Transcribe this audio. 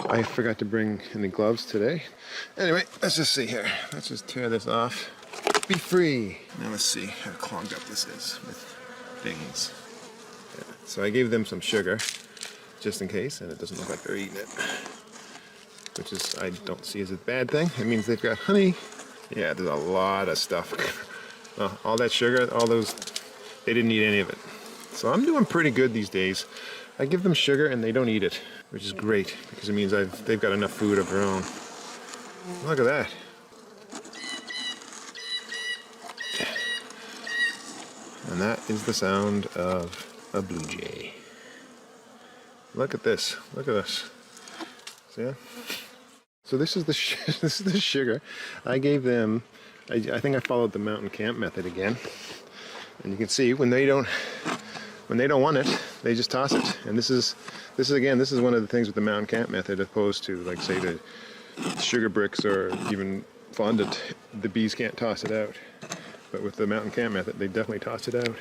I forgot to bring any gloves today. Anyway, let's just see here. Let's just tear this off. Be free. Now let's see how clogged up this is with things. Yeah. So I gave them some sugar, just in case, and it doesn't look like they're eating it. Which is, I don't see as a bad thing. It means they've got honey. Yeah, there's a lot of stuff. All that sugar, all those, they didn't eat any of it. So I'm doing pretty good these days. I give them sugar and they don't eat it, which is great because it means they've got enough food of their own. Look at that. And that is the sound of a blue jay. Look at this. Look at this. See that? So this is the this is the sugar. I gave them. I think I followed the mountain camp method again, and you can see when they don't want it, they just toss it. And this is one of the things with the mountain camp method, opposed to, like, say, the sugar bricks or even fondant. The bees can't toss it out, but with the mountain camp method, they definitely toss it out.